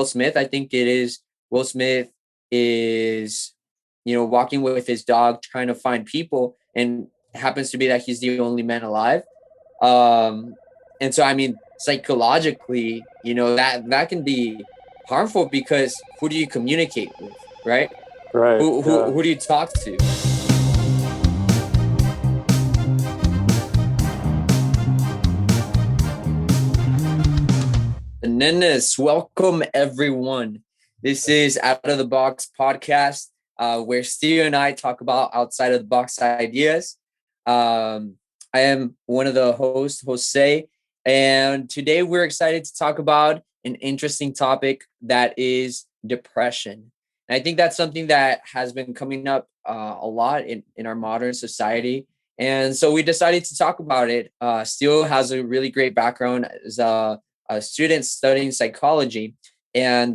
Smith. I think it is Will Smith is, walking with his dog trying to find people, and happens to be that he's the only man alive. And so, I mean, psychologically, that can be harmful, because who do you communicate with, right? Right. Who do you talk to? Nenes, welcome everyone. This is Out of the Box Podcast, where Stu and I talk about outside of the box ideas. I am one of the hosts, Jose, and today we're excited to talk about an interesting topic that is depression. And I think that's something that has been coming up a lot in our modern society. And so we decided to talk about it. Stu has a really great background as a student studying psychology. And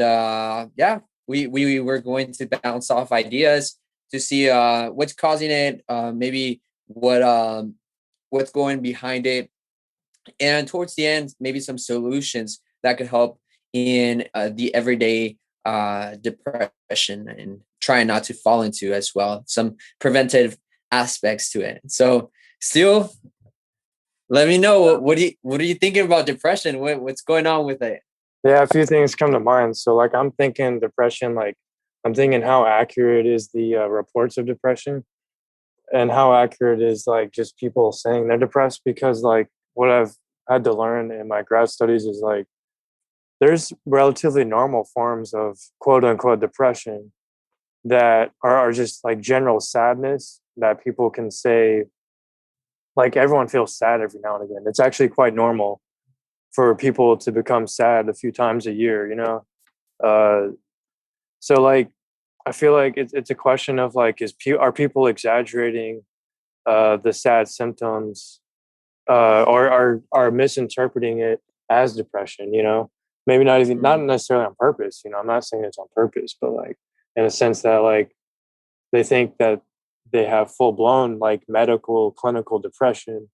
we were going to bounce off ideas to see what's causing it, maybe what's going behind it. And towards the end, maybe some solutions that could help in the everyday depression, and trying not to fall into as well. Some preventive aspects to it. So still, let me know, what are you thinking about depression? What's going on with it? Yeah, a few things come to mind. So, like, I'm thinking depression. Like, I'm thinking how accurate is the reports of depression, and how accurate is like just people saying they're depressed. Because like what I've had to learn in my grad studies is like there's relatively normal forms of quote unquote depression that are just like general sadness that people can say. Like, everyone feels sad every now and again. It's actually quite normal for people to become sad a few times a year, you know? So like, I feel like it's a question of like, are people exaggerating the sad symptoms, or are misinterpreting it as depression, you know? Maybe not necessarily on purpose, you know? I'm not saying it's on purpose, but like in a sense that like they think that they have full blown like medical clinical depression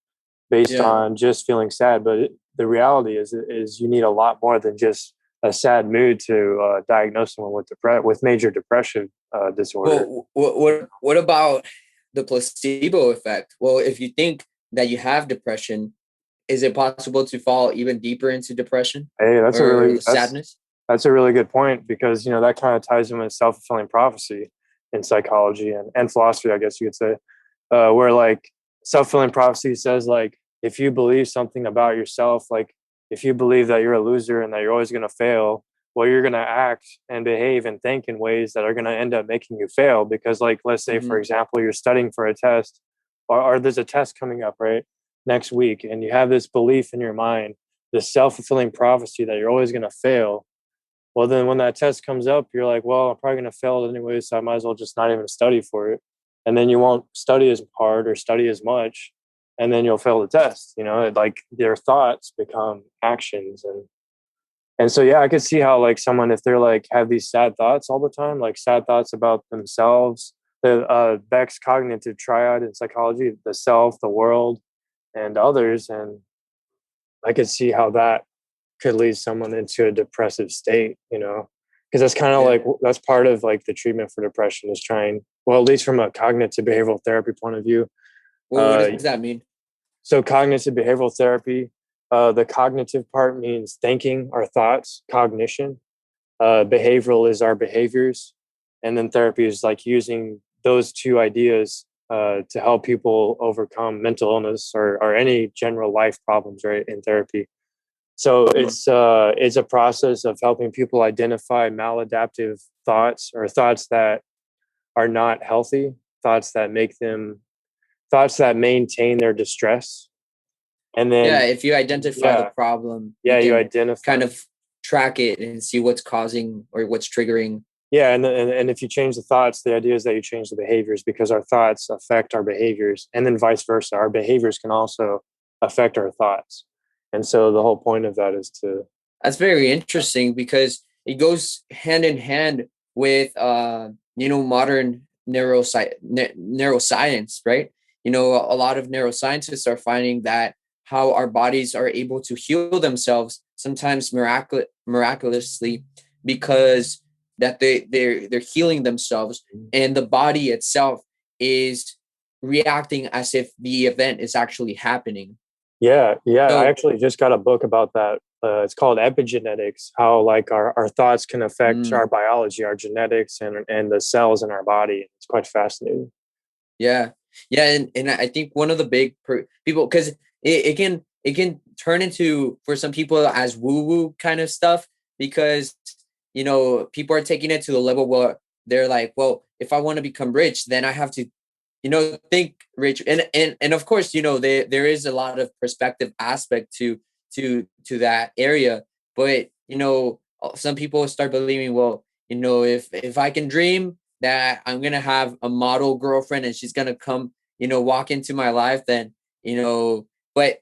based on just feeling sad. But the reality is you need a lot more than just a sad mood to diagnose someone with major depression disorder. Well, what about the placebo effect? Well, if you think that you have depression, is it possible to fall even deeper into depression Hey, or sadness? That's a really good point, because you know that kind of ties in with self-fulfilling prophecy in psychology and philosophy, I guess you could say, where like self-fulfilling prophecy says like if you believe something about yourself, like if you believe that you're a loser and that you're always going to fail, well, you're going to act and behave and think in ways that are going to end up making you fail. Because like, let's say, for example, you're studying for a test, or there's a test coming up right next week, and you have this belief in your mind, this self-fulfilling prophecy that you're always going to fail. Well, then when that test comes up, you're like, well, I'm probably going to fail it anyway, so I might as well just not even study for it. And then you won't study as hard or study as much, and then you'll fail the test. You know, like their thoughts become actions. And so, yeah, I could see how like someone, if they're like have these sad thoughts all the time, like sad thoughts about themselves, the Beck's cognitive triad in psychology, the self, the world, and others. And I could see how that could lead someone into a depressive state, you know, because that's kind of like, that's part of like the treatment for depression is trying, well, at least from a cognitive behavioral therapy point of view. Well, what does that mean? So cognitive behavioral therapy, the cognitive part means thinking, our thoughts, cognition. Behavioral is our behaviors. And then therapy is like using those two ideas to help people overcome mental illness or any general life problems, right, in therapy. So it's a process of helping people identify maladaptive thoughts, or thoughts that are not healthy, thoughts that maintain their distress. And then if you identify the problem, you identify, kind of track it and see what's causing or what's triggering. Yeah, and if you change the thoughts, the idea is that you change the behaviors, because our thoughts affect our behaviors, and then vice versa. Our behaviors can also affect our thoughts. And so the whole point of that is to... That's very interesting, because it goes hand in hand with, modern neuroscience, right? You know, a lot of neuroscientists are finding that how our bodies are able to heal themselves, sometimes miraculously, because that they're healing themselves, and the body itself is reacting as if the event is actually happening. Yeah, yeah. I So actually just got a book about that. It's called Epigenetics, how like our thoughts can affect mm, our biology, our genetics, and the cells in our body. It's quite fascinating. yeah, yeah, and I think one of the big people, because it can turn into, for some people, as woo woo kind of stuff, because people are taking it to the level where they're like, well, if I want to become rich, then I have to think rich, and of course, there is a lot of perspective aspect to that area, but some people start believing, well, if I can dream that I'm gonna have a model girlfriend and she's gonna come walk into my life, then but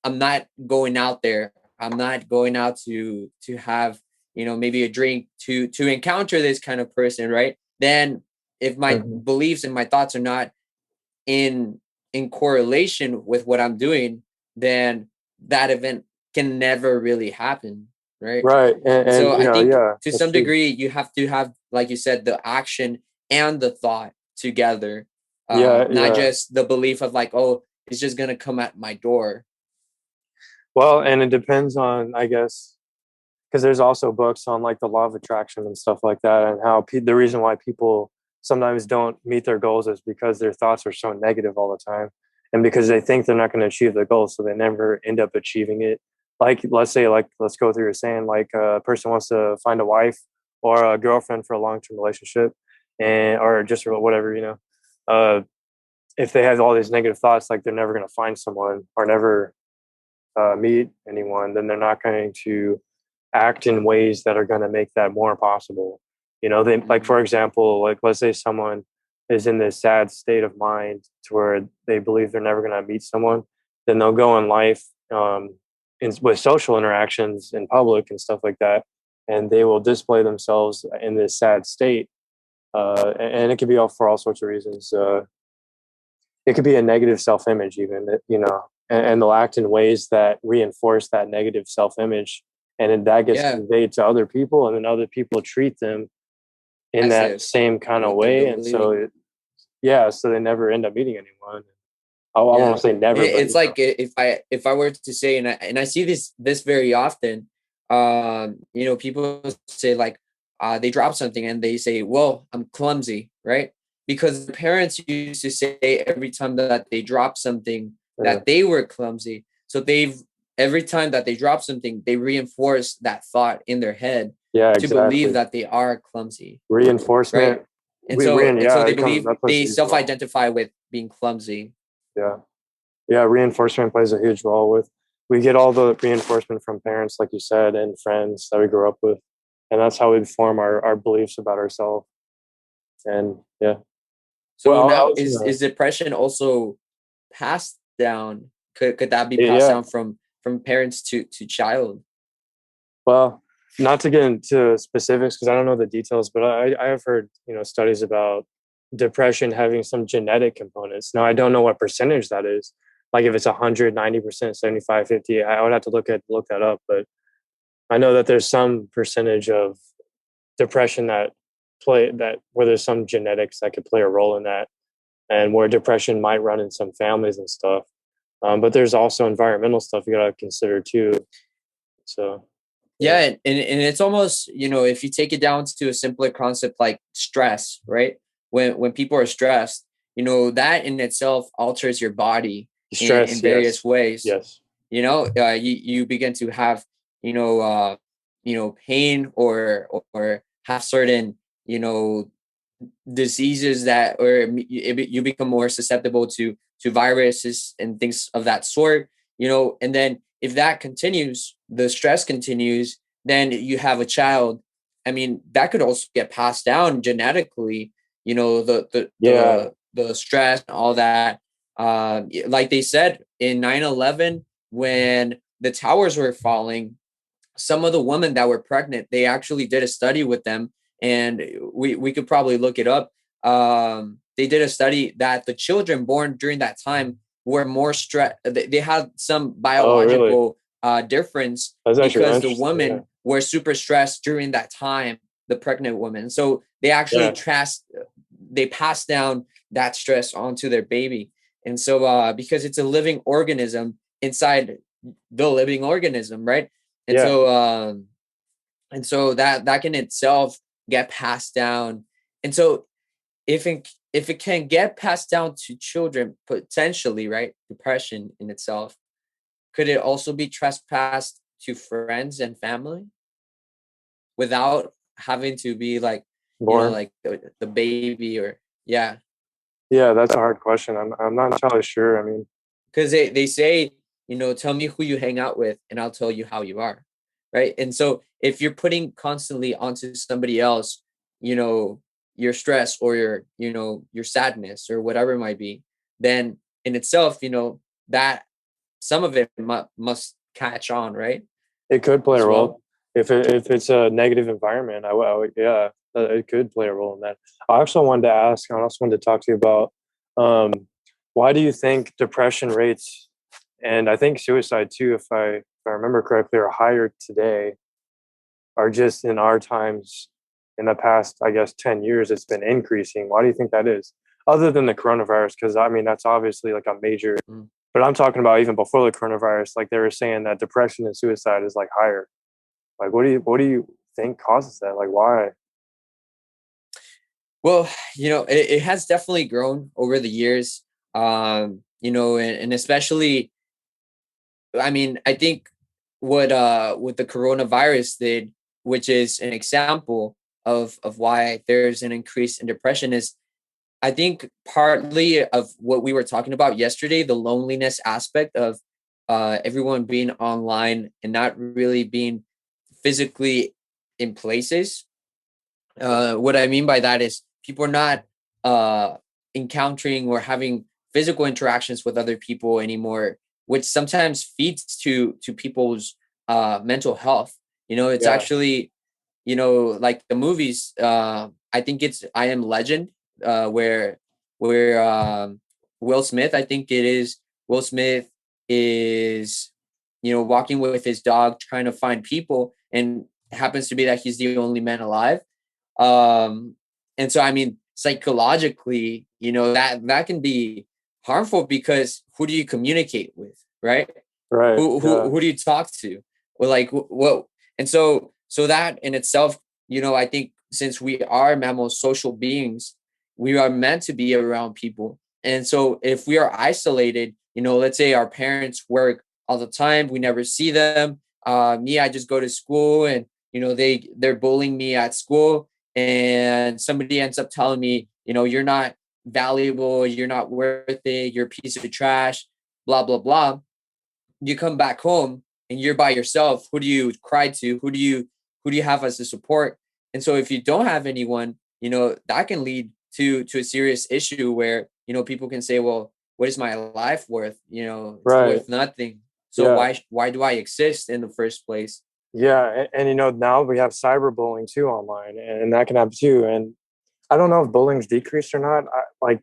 I'm not going out there, I'm not going out to have maybe a drink to encounter this kind of person, right? Then if my Mhm. beliefs and my thoughts are not in in correlation with what I'm doing, then that event can never really happen, right? Right, And so and I think yeah, to that's some true. degree you have to have, like you said, the action and the thought together, Yeah, not yeah. just the belief of like, oh, it's just gonna come at my door. Well, and it depends on, I guess, because there's also books on like the law of attraction and stuff like that, and how the reason why people sometimes don't meet their goals is because their thoughts are so negative all the time, and because they think they're not going to achieve their goals, so they never end up achieving it. Like, let's say, like, let's go through your saying, like a person wants to find a wife or a girlfriend for a long-term relationship, and or just whatever, uh, if they have all these negative thoughts, like they're never going to find someone or never meet anyone, then they're not going to act in ways that are going to make that more possible. They, like, Mm, for example, like, let's say someone is in this sad state of mind to where they believe they're never going to meet someone, then they'll go in life, with social interactions in public and stuff like that, and they will display themselves in this sad state. And it could be all for all sorts of reasons. It could be a negative self-image even, and they'll act in ways that reinforce that negative self-image, and then that gets yeah, conveyed to other people, and then other people treat them in as that if same kind of what they're way, and so believing. yeah, so they never end up meeting anyone. I Yeah, won't say never, but it's like, if I were to say, and I see this very often, people say like, they drop something and they say, well, I'm clumsy, right? Because the parents used to say every time that they drop something yeah, that they were clumsy. So every time that they drop something, they reinforce that thought in their head yeah, to believe exactly. that they are clumsy, right? Reinforcement. And so and so Yeah, they it comes, believe, that plays a they huge role. self-identify with being clumsy. Yeah, yeah, reinforcement plays a huge role. With We get all the reinforcement from parents, like you said, and friends that we grew up with, and that's how we form our beliefs about ourselves. And yeah, So well, I now, was is gonna, depression also passed down? Could that be passed yeah, down from parents to child? well, not to get into specifics because I don't know the details, but I have heard, studies about depression having some genetic components. Now I don't know what percentage that is. Like if it's 190%, 75, 50, I would have to look that up. But I know that there's some percentage of depression that where there's some genetics that could play a role in that, and where depression might run in some families and stuff. But there's also environmental stuff you gotta consider too. So Yeah, yeah, and it's almost, if you take it down to a simpler concept like stress, right? When people are stressed, that in itself alters your body in stress, various yes, ways. yes, You begin to have, pain, or have certain, you know diseases, that, or you become more susceptible to viruses and things of that sort. And then if that continues, the stress continues, then you have a child. I mean, that could also get passed down genetically, the yeah. the stress and all that. Like they said in 9/11, when the towers were falling, some of the women that were pregnant, they actually did a study with them, and we could probably look it up. They did a study that the children born during that time were more stressed. They had some Oh, really? biological difference That's actually because the interesting. women Yeah. were super stressed during that time, the pregnant women. So they actually they pass down that stress onto their baby. And so because it's a living organism inside the living organism, right? And Yeah. so that can itself get passed down. And so if it can get passed down to children potentially, right? Depression in itself, could it also be trespassed to friends and family without having to be like, Born. like the baby or yeah. Yeah, that's a hard question. I'm not entirely sure. I mean, Because they say, tell me who you hang out with and I'll tell you how you are. Right. And so if you're putting constantly onto somebody else, you know, your stress or your sadness or whatever it might be, then in itself, that some of it must catch on, right? it could play a As role well. if it's a negative environment. Yeah, it could play a role in that. I also wanted to ask. I also wanted to talk to you about um, why do you think depression rates and I think suicide too, if I remember correctly, are higher today, are just in our times in the past, I guess, 10 years, it's been increasing. Why do you think that is? Other than the coronavirus, because I mean, that's obviously like a major, Mm. but I'm talking about even before the coronavirus, like they were saying that depression and suicide is like higher. Like, what do you think causes that? Like, why? Well, it has definitely grown over the years. And especially, I mean, I think what the coronavirus did, which is an example of why there's an increase in depression, is I think partly of what we were talking about yesterday, the loneliness aspect of everyone being online and not really being physically in places. What I mean by that is people are not uh, encountering or having physical interactions with other people anymore, which sometimes feeds to people's mental health. It's Yeah, actually, like the movies. I think it's I Am Legend, where Will Smith, I think it is Will Smith is walking with his dog trying to find people, and it happens to be that he's the only man alive. um and so I mean, psychologically, that can be harmful because who do you communicate with, right? right. Who do you talk to, or like what? And so that in itself, I think since we are mammals, social beings, we are meant to be around people. And so if we are isolated, let's say our parents work all the time, we never see them. Me, I just go to school, and they're bullying me at school, and somebody ends up telling me, you're not valuable, you're not worth it, you're a piece of trash, blah blah blah. You come back home and you're by yourself. Who do you cry to? Who do you have as a support? And so if you don't have anyone, that can lead to a serious issue where people can say, well, what is my life worth? It's Right. worth nothing. So Yeah. why do I exist in the first place? Yeah. And now we have cyberbullying too online, and that can happen too. And I don't know if bullying's decreased or not. Like,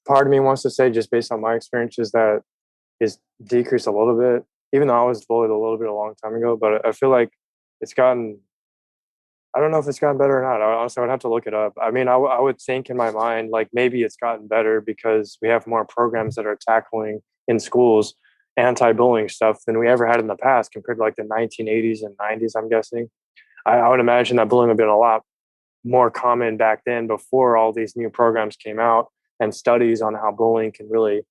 part of me wants to say, just based on my experiences, that is decreased a little bit, even though I was bullied a little bit a long time ago. But I feel like it's gotten, I don't know if it's gotten better or not. Honestly, I would have to look it up. I mean, I would think in my mind, like maybe it's gotten better because we have more programs that are tackling in schools anti-bullying stuff than we ever had in the past compared to like the 1980s and 90s, I'm guessing. I would imagine that bullying would have been a lot more common back then before all these new programs came out and studies on how bullying can really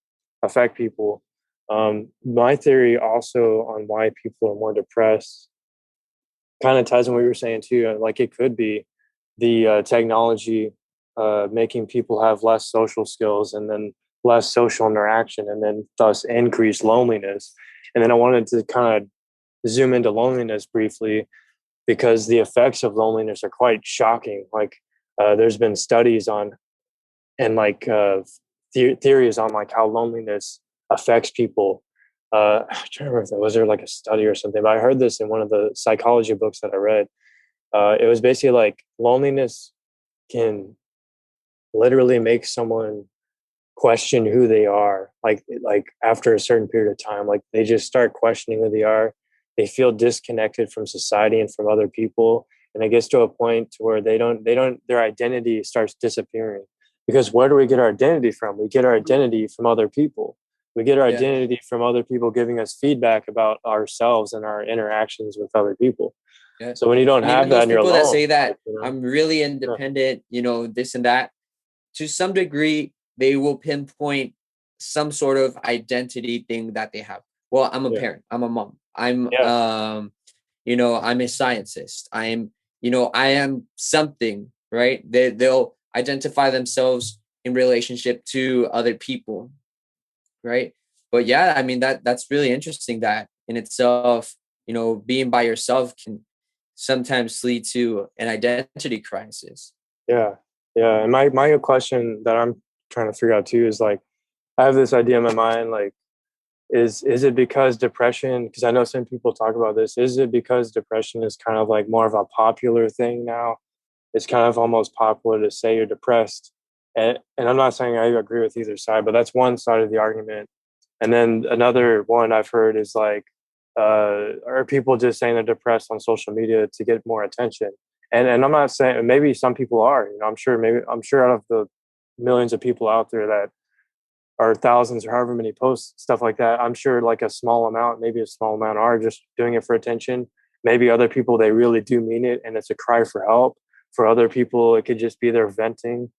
affect people. My theory also on why people are more depressed kind of ties in what you were saying too. Like, it could be the technology making people have less social skills and then less social interaction and then thus increased loneliness. And then I wanted to kind of zoom into loneliness briefly because the effects of loneliness are quite shocking. Like, there's been studies on and like theories on like how loneliness affects people. I'm trying to remember if was there like a study or something, but I heard this in one of the psychology books that I read. It was basically like loneliness can literally make someone question who they are. Like after a certain period of time, like they just start questioning who they are. they feel disconnected from society and from other people. And it gets to a point to where their identity starts disappearing. Because where do we get our identity from? We get our identity from other people. We get our Yeah. identity from other people giving us feedback about ourselves and our interactions with other people. Yeah. So when you don't And have even that those and you're people that alone, say that you know, I'm really independent, this and that, to some degree, they will pinpoint some sort of identity thing that they have. Well, I'm a yeah, parent, I'm a mom, I'm yeah, I'm a scientist, I am something, right? They'll identify themselves in relationship to other people, right? But yeah, I mean that's really interesting that in itself, being by yourself can sometimes lead to an identity crisis. yeah, yeah. And my question that I'm trying to figure out too is like, I have this idea in my mind, like, is it because depression, because I know some people talk about this, is it because depression is kind of like more of a popular thing now? It's kind of almost popular to say you're depressed. And I'm not saying I agree with either side, but that's one side of the argument. And then another one I've heard is like, are people just saying they're depressed on social media to get more attention? And I'm not saying, maybe some people are, I'm sure out of the millions of people out there that or thousands or however many posts, stuff like that, I'm sure like maybe a small amount are just doing it for attention. Maybe other people, they really do mean it and it's a cry for help. For other people, it could just be their venting.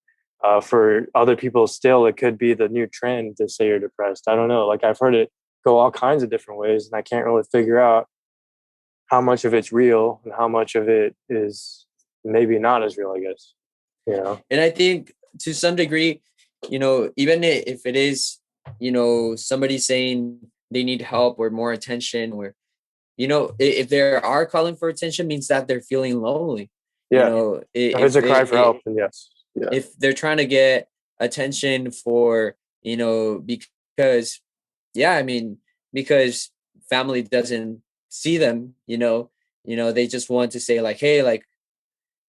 For other people, still, it could be the new trend to say you're depressed. I don't know. Like, I've heard it go all kinds of different ways, and I can't really figure out how much of it's real and how much of it is maybe not as real, I guess. And I think to some degree, even if it is, somebody saying they need help or more attention, or, if they are calling for attention, means that they're feeling lonely. Yeah. If it's If a cry for help, then yes. Yeah. if they're trying to get attention for, because, yeah, I mean, because family doesn't see them, they just want to say like, hey, like,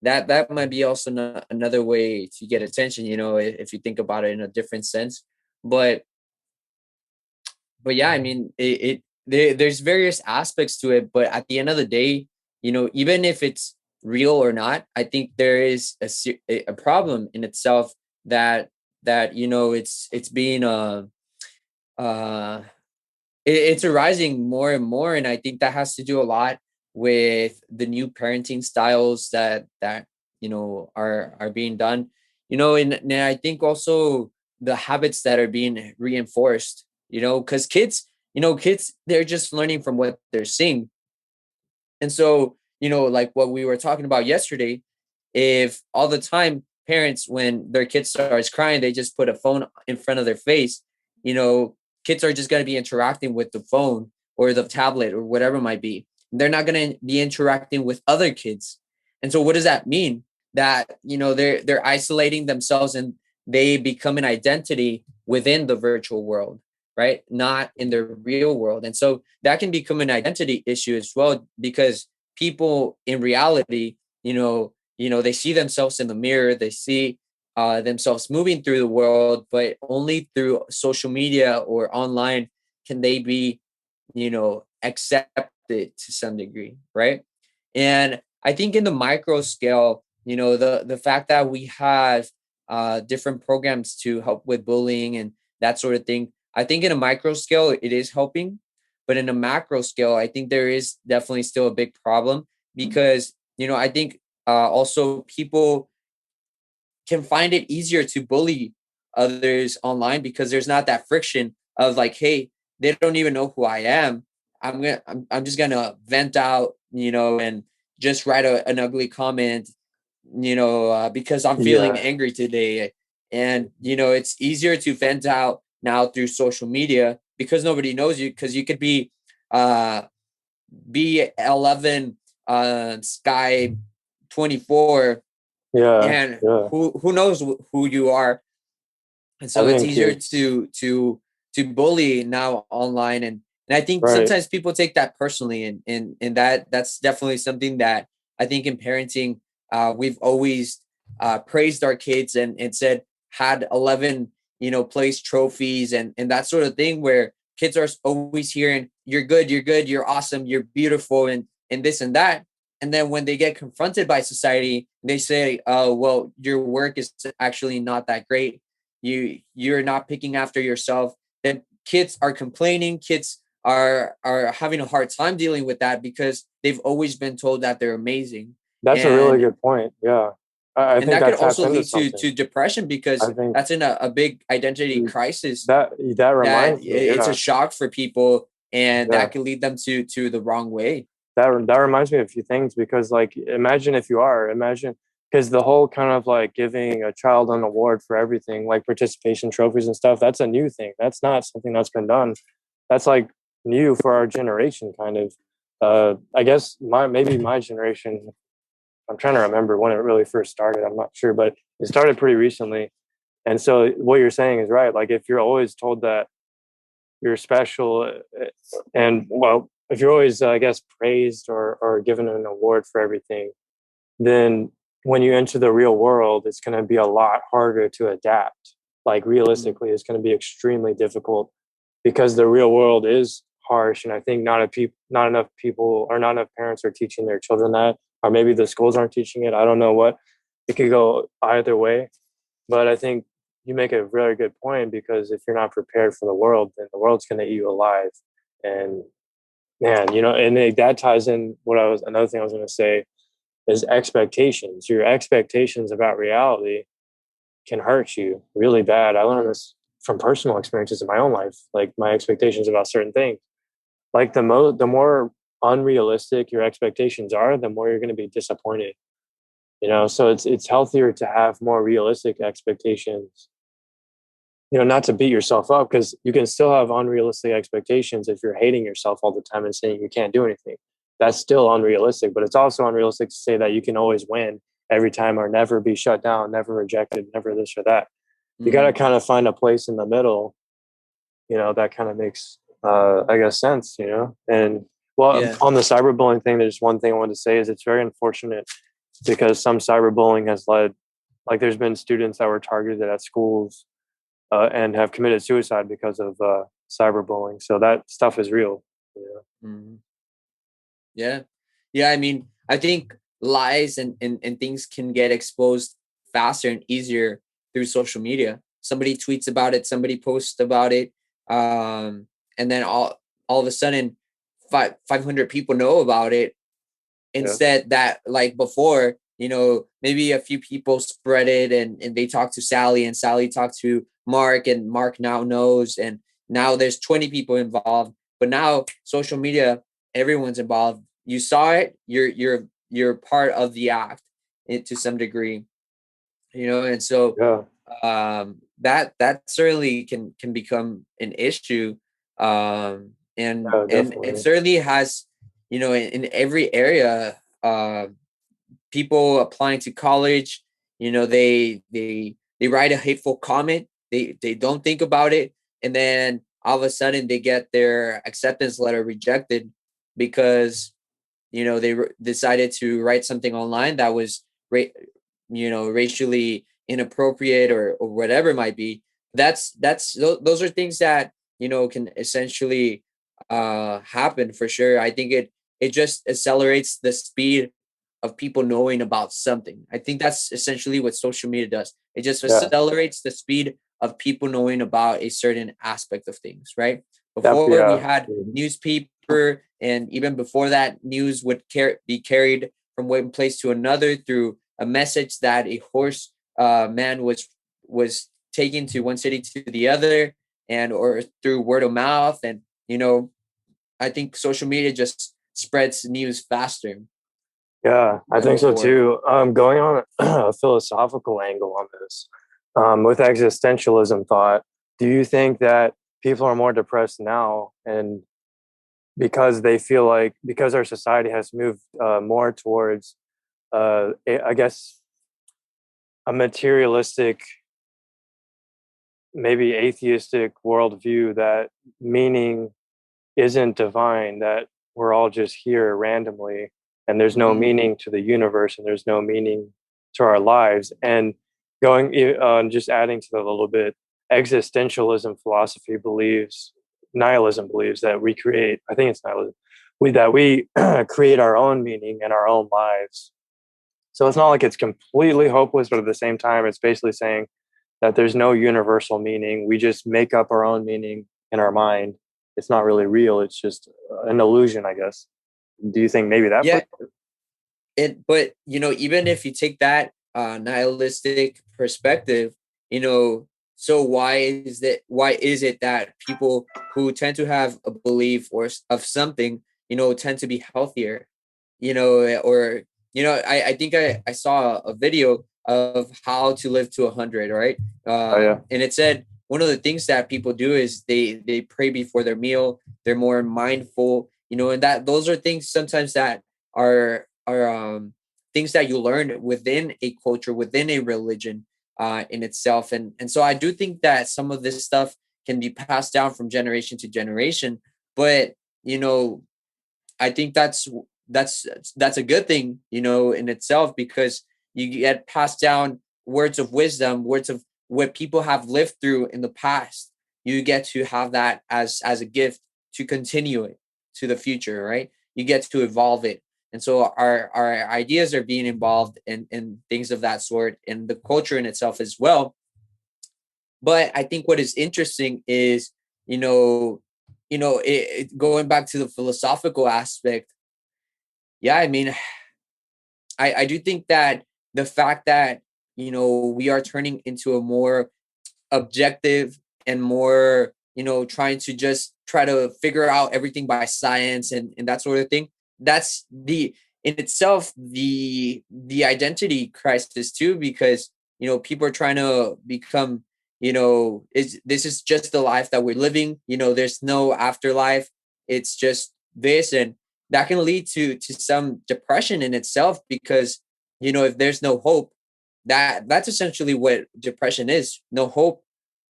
that might be also another way to get attention, if you think about it in a different sense. But yeah, I mean, there's various aspects to it, but at the end of the day, even if it's real or not, I think there is a problem in itself that it's being uh it's arising more and more, and I think that has to do a lot with the new parenting styles that are being done, and I think also the habits that are being reinforced, because kids, they're just learning from what they're seeing. And so, like what we were talking about yesterday, if all the time parents, when their kid starts crying, they just put a phone in front of their face, kids are just going to be interacting with the phone or the tablet or whatever it might be. They're not going to be interacting with other kids. And so what does that mean? That, they're isolating themselves and they become an identity within the virtual world, right? Not in the real world. And so that can become an identity issue as well, because people in reality, they see themselves in the mirror, they see themselves moving through the world, but only through social media or online can they be, accepted to some degree, right? And I think in the micro scale, the fact that we have different programs to help with bullying and that sort of thing, I think in a micro scale it is helping, but in a macro scale, I think there is definitely still a big problem, because I think also people can find it easier to bully others online because there's not that friction of like, hey, they don't even know who I am. I'm just gonna vent out, and just write an ugly comment, because I'm feeling Yeah. angry today. And it's easier to vent out now through social media because nobody knows you, because you could be uh B11 Sky 24, Yeah. and Yeah. who knows who you are. And I so it's think easier it's to bully now online, and I think right. sometimes people take that personally, and that's definitely something that I think in parenting we've always praised our kids and said had 11 place trophies and that sort of thing, where kids are always hearing, you're good, you're awesome, you're beautiful, and this and that. And then when they get confronted by society, they say, oh, well, your work is actually not that great. You're not picking after yourself. Then kids are complaining. Kids are having a hard time dealing with that because they've always been told that they're amazing. That's a really good point. Yeah. I And think that could that taps also into lead something. to depression, because I think that's in a big identity crisis that that reminds me. it's Yeah. a shock for people, and Yeah. that could lead them to the wrong way. That reminds me of a few things, because like imagine because the whole kind of like giving a child an award for everything, like participation trophies and stuff, that's a new thing. That's not something that's been done. That's like new for our generation, kind of. I guess maybe my generation, I'm trying to remember when it really first started. I'm not sure, but it started pretty recently. And so what you're saying is right. Like if you're always told that you're special, and well, if you're always, I guess, praised or given an award for everything, then when you enter the real world, it's going to be a lot harder to adapt. Like realistically, it's going to be extremely difficult, because the real world is harsh. And I think not enough people or not enough parents are teaching their children that, or maybe the schools aren't teaching it. I don't know what. It could go either way. But I think you make a very good point, because if you're not prepared for the world, then the world's going to eat you alive. And man, and that ties in another thing I was going to say is expectations. Your expectations about reality can hurt you really bad. I learned this from personal experiences in my own life, like my expectations about certain things. Like the more unrealistic your expectations are, the more you're going to be disappointed. So it's healthier to have more realistic expectations. Not to beat yourself up, because you can still have unrealistic expectations if you're hating yourself all the time and saying you can't do anything. That's still unrealistic, but it's also unrealistic to say that you can always win every time, or never be shut down, never rejected, never this or that. You got to kind of find a place in the middle, that kind of makes, I guess, sense, and well, Yeah. on the cyberbullying thing, there's one thing I wanted to say is it's very unfortunate, because some cyberbullying has led, like there's been students that were targeted at schools and have committed suicide because of cyberbullying. So that stuff is real. Mm-hmm. Yeah. Yeah. I mean, I think lies and things can get exposed faster and easier through social media. Somebody tweets about it, somebody posts about it. And then all of a sudden 500 people know about it, instead that, like before, maybe a few people spread it, and they talked to Sally, and Sally talked to Mark, and Mark now knows, and now there's 20 people involved. But now social media, everyone's involved. You saw it, you're part of the act, to some degree, and so that certainly can become an issue, and it certainly has, in every area. People applying to college, they write a hateful comment, they don't think about it, and then all of a sudden they get their acceptance letter rejected because they decided to write something online that was racially inappropriate, or whatever it might be. Those are things that can essentially happen for sure. I think it just accelerates the speed of people knowing about something. I think that's essentially what social media does. It just accelerates the speed of people knowing about a certain aspect of things, right? Before we had newspaper, and even before that, news would be carried from one place to another through a message that a horse man was taken to one city to the other, and or through word of mouth. And I think social media just spreads news faster. Yeah, I think so too. Going on a philosophical angle on this, with existentialism thought, do you think that people are more depressed now, and because they feel like, because our society has moved more towards, I guess, a materialistic, maybe atheistic worldview, that meaning isn't divine, that we're all just here randomly, and there's no meaning to the universe, and there's no meaning to our lives. And just adding to that a little bit, existentialism philosophy believes nihilism believes that we create, I think it's nihilism, that we create our own meaning in our own lives. So it's not like it's completely hopeless, but at the same time, it's basically saying that there's no universal meaning. We just make up our own meaning in our mind. It's not really real. It's just an illusion, I guess. Do you think maybe that? Yeah, but even if you take that nihilistic perspective, so why is it that people who tend to have a belief of something, tend to be healthier, or I think I saw a video of how to live to 100, right? Oh yeah. And it said one of the things that people do is they pray before their meal. They're more mindful, and that those are things sometimes that are things that you learn within a culture, within a religion, in itself. And so I do think that some of this stuff can be passed down from generation to generation. But I think that's a good thing, in itself, because you get passed down words of wisdom, words of what people have lived through in the past. You get to have that as a gift to continue it to the future, right? You get to evolve it. And so our ideas are being involved in things of that sort, and the culture in itself as well. But I think what is interesting is, going back to the philosophical aspect. Yeah, I mean, I do think that the fact that, we are turning into a more objective and more, trying to just try to figure out everything by science and that sort of thing. That's in itself, the identity crisis too, because, people are trying to become, this is just the life that we're living. There's no afterlife. It's just this. And that can lead to some depression in itself, because, if there's no hope, that's essentially what depression is. No hope,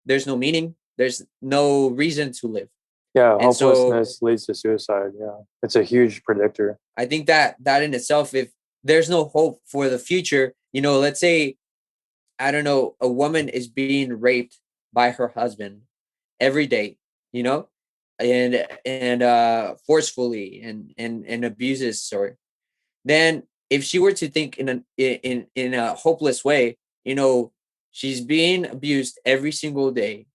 there's no meaning, there's no reason to live. Yeah, And so hopelessness leads to suicide. Yeah, it's a huge predictor. I think that in itself, if there's no hope for the future, let's say, I don't know, a woman is being raped by her husband every day, you know, and forcefully and abuses her. Then if she were to think in a hopeless way, she's being abused every single day,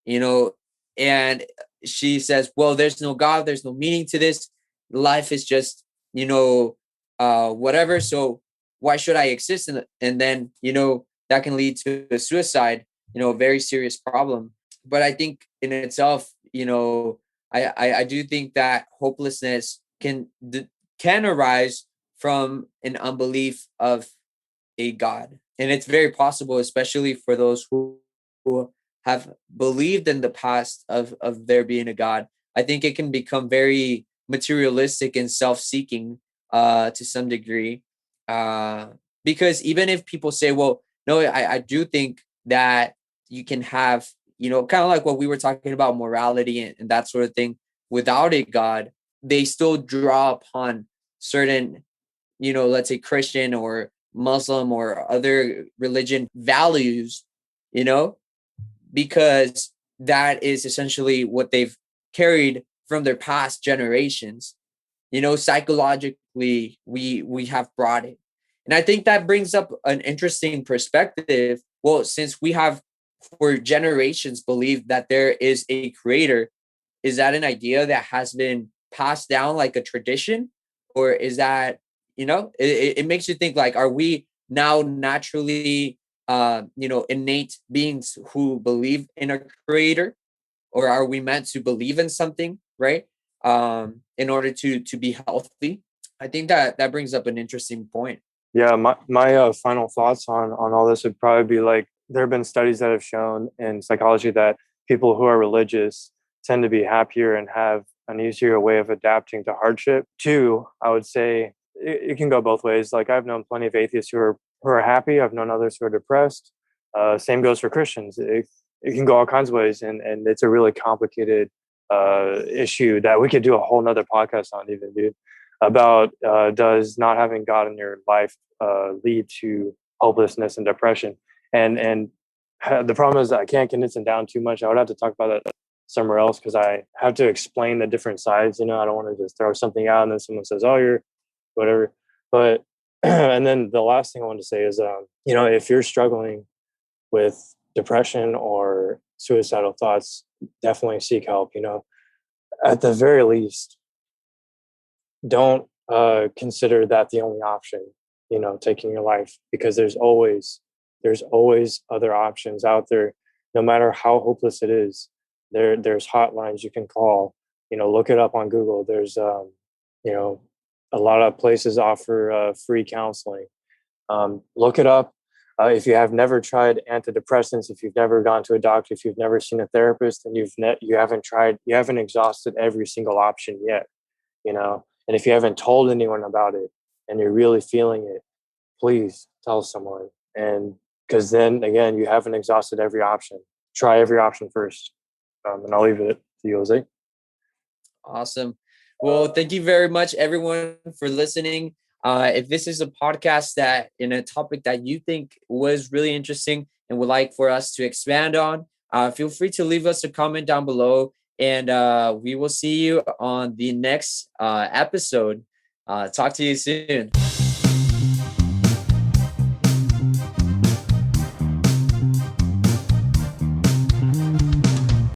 you know, and she says, well, there's no God, there's no meaning to this. Life is just, whatever. So why should I exist? And then, that can lead to a suicide, a very serious problem. But I think in itself, I do think that hopelessness can arise from an unbelief of a God. And it's very possible, especially for those who have believed in the past of there being a God. I think it can become very materialistic and self-seeking, to some degree. Because even if people say, well, no, I do think that you can have, kind of like what we were talking about, morality and that sort of thing, without a God, they still draw upon certain, let's say Christian or Muslim or other religion values, you know, because that is essentially what they've carried from their past generations. Psychologically, we have brought it. And I think that brings up an interesting perspective. Well, since we have for generations believed that there is a creator, is that an idea that has been passed down like a tradition? Or is that, it makes you think, like, are we now naturally, innate beings who believe in a creator? Or are we meant to believe in something, right? In order to be healthy? I think that brings up an interesting point. Yeah, my final thoughts on all this would probably be like, there have been studies that have shown in psychology that people who are religious tend to be happier and have an easier way of adapting to hardship. Two, I would say it can go both ways. Like, I've known plenty of atheists who are happy. I've known others who are depressed. Same goes for Christians. It can go all kinds of ways, and it's a really complicated issue that we could do a whole nother podcast on, even, dude, about does not having God in your life lead to hopelessness and depression. And the problem is that I can't condense it down too much. I would have to talk about that somewhere else because I have to explain the different sides. I don't want to just throw something out and then someone says, "Oh, you're whatever." But and then the last thing I want to say is, if you're struggling with depression or suicidal thoughts, definitely seek help. At the very least, don't consider that the only option. Taking your life, because there's always other options out there. No matter how hopeless it is, there's hotlines you can call. Look it up on Google. There's a lot of places offer free counseling. Look it up. If you have never tried antidepressants, if you've never gone to a doctor, if you've never seen a therapist, and you haven't exhausted every single option yet, and if you haven't told anyone about it and you're really feeling it, please tell someone. And because then again, you haven't exhausted every option. Try every option first. And I'll leave it to you, Jose. Awesome. Well, thank you very much, everyone, for listening. If this is a podcast that in a topic that you think was really interesting and would like for us to expand on, feel free to leave us a comment down below, and we will see you on the next episode. Talk to you soon.